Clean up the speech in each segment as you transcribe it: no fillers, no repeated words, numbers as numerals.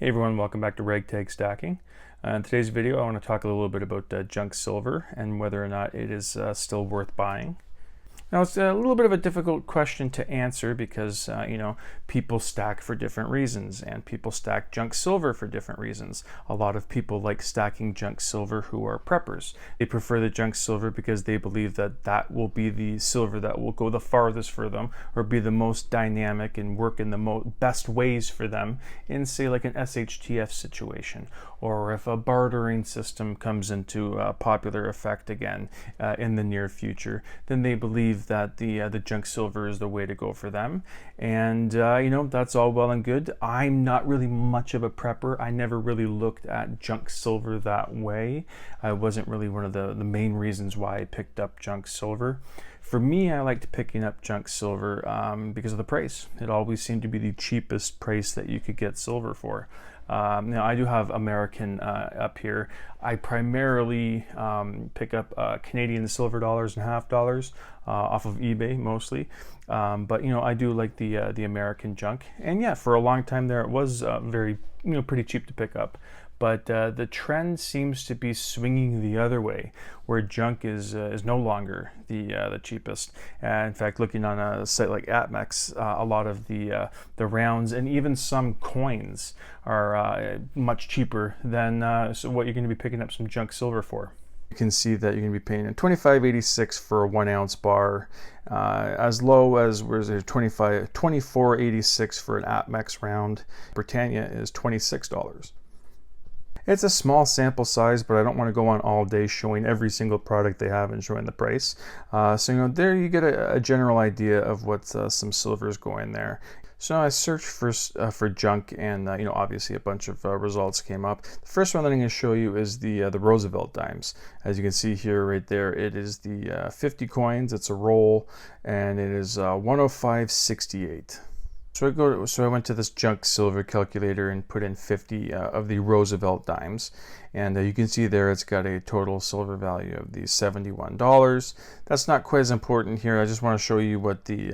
Hey everyone, welcome back to Ragtag Stacking. In today's video I want to talk a little bit about junk silver and whether or not it is still worth buying. Now it's a little bit of a difficult question to answer because, people stack for different reasons and people stack junk silver for different reasons. A lot of people like stacking junk silver who are preppers. They prefer the junk silver because they believe that that will be the silver that will go the farthest for them or be the most dynamic and work in the best ways for them in, say, like an SHTF situation, or if a bartering system comes into popular effect again in the near future, then they believe that the junk silver is the way to go for them. And that's all well and good. I'm not really much of a prepper. I never really looked at junk silver that way. I wasn't really one of the main reasons why I picked up junk silver. For me, I liked picking up junk silver because of the price. It always seemed to be the cheapest price that you could get silver for. Now I do have American up here. I primarily pick up Canadian silver dollars and half dollars off of eBay mostly, but I do like the American junk. And yeah, for a long time there, it was very pretty cheap to pick up. But the trend seems to be swinging the other way, where junk is no longer the cheapest. In fact, looking on a site like APMEX, a lot of the rounds and even some coins are much cheaper than so what you're going to be picking up some junk silver for. You can see that you're going to be paying $25.86 for a 1 ounce bar, as low as $24.86 for an APMEX round. Britannia is $26. It's a small sample size, but I don't want to go on all day showing every single product they have and showing the price. So there you get a general idea of what some silver is going there. So I searched for junk, and obviously a bunch of results came up. The first one that I'm going to show you is the Roosevelt dimes. As you can see here, right there, it is the 50 coins. It's a roll, and it is 105.68. So I went to this junk silver calculator and put in 50 of the Roosevelt dimes, and you can see there it's got a total silver value of the $71. That's not quite as important here. I just want to show you what the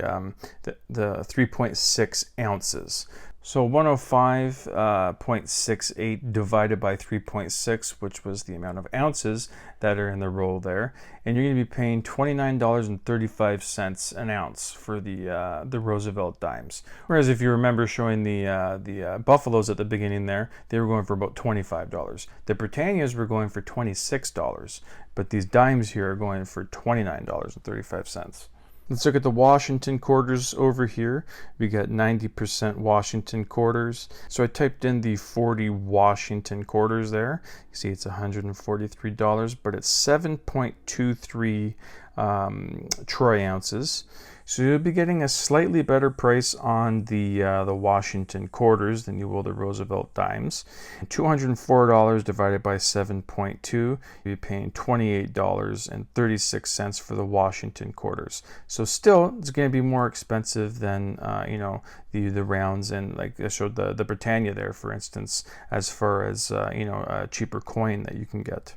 3.6 ounces. So 105.68 divided by 3.6, which was the amount of ounces that are in the roll there, and you're going to be paying $29.35 an ounce for the Roosevelt dimes. Whereas if you remember showing the Buffaloes at the beginning there, they were going for about $25. The Britannias were going for $26, but these dimes here are going for $29.35. Let's look at the Washington quarters over here. We got 90% Washington quarters. So I typed in the 40 Washington quarters there. You see it's $143, but it's 7.23 troy ounces. So you'll be getting a slightly better price on the Washington quarters than you will the Roosevelt dimes. $204 divided by 7.2, you'll be paying $28.36 for the Washington quarters. So still, it's going to be more expensive than the rounds, and like I showed the Britannia there, for instance, as far as a cheaper coin that you can get.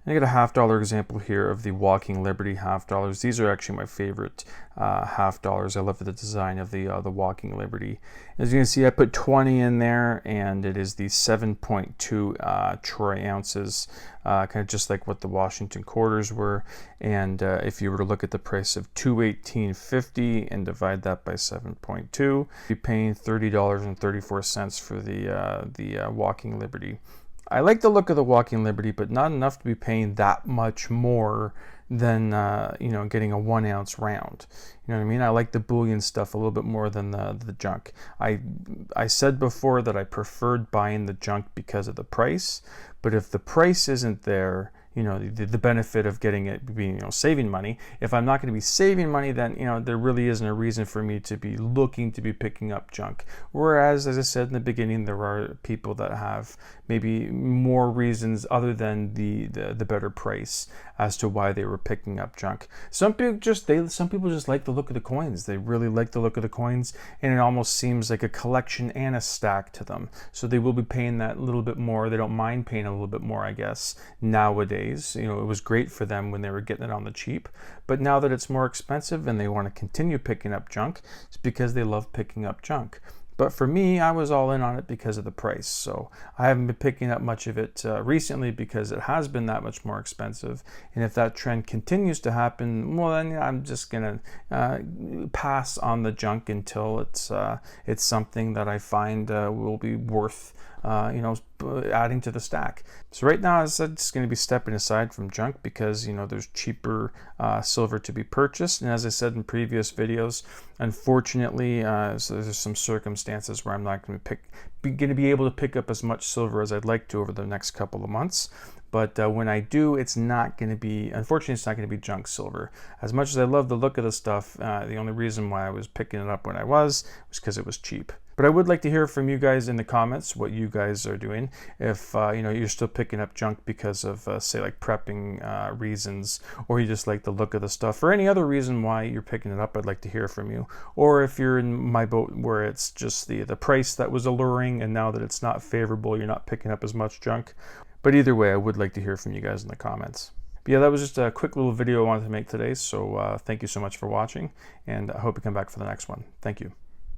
I got a $50 example here of the Walking Liberty half dollars. These are actually my favorite half dollars. I love the design of the Walking Liberty. As you can see, I put 20 in there, and it is the 7.2 troy ounces, kind of just like what the Washington quarters were. And if you were to look at the price of $218.50 and divide that by 7.2, you'd be paying $30.34 for the Walking Liberty. I like the look of the Walking Liberty, but not enough to be paying that much more than getting a 1 ounce round. You know what I mean? I like the bullion stuff a little bit more than the junk. I said before that I preferred buying the junk because of the price, but if the price isn't there, the benefit of getting it being, saving money. If I'm not going to be saving money, then, there really isn't a reason for me to be looking to be picking up junk. Whereas, as I said in the beginning, there are people that have maybe more reasons other than the better price as to why they were picking up junk. Some people just like the look of the coins. They really like the look of the coins, and it almost seems like a collection and a stack to them. So they will be paying that little bit more. They don't mind paying a little bit more, I guess, nowadays. It was great for them when they were getting it on the cheap, but now that it's more expensive and they want to continue picking up junk, it's because they love picking up junk. But for me, I was all in on it because of the price. So I haven't been picking up much of it recently because it has been that much more expensive. And if that trend continues to happen, well, then I'm just going to pass on the junk until it's something that I find will be worth adding to the stack. So right now, as I said, just going to be stepping aside from junk because there's cheaper silver to be purchased. And as I said in previous videos, unfortunately, so there's some circumstances where I'm not going to be able to pick up as much silver as I'd like to over the next couple of months. But when I do, it's not going to be, unfortunately, it's not going to be junk silver. As much as I love the look of the stuff, the only reason why I was picking it up when I was because it was cheap. But I would like to hear from you guys in the comments what you guys are doing. If you're still picking up junk because of say like prepping reasons, or you just like the look of the stuff, or any other reason why you're picking it up, I'd like to hear from you. Or if you're in my boat where it's just the price that was alluring, and now that it's not favorable, you're not picking up as much junk. But either way, I would like to hear from you guys in the comments. But yeah, that was just a quick little video I wanted to make today. So thank you so much for watching, and I hope you come back for the next one. Thank you.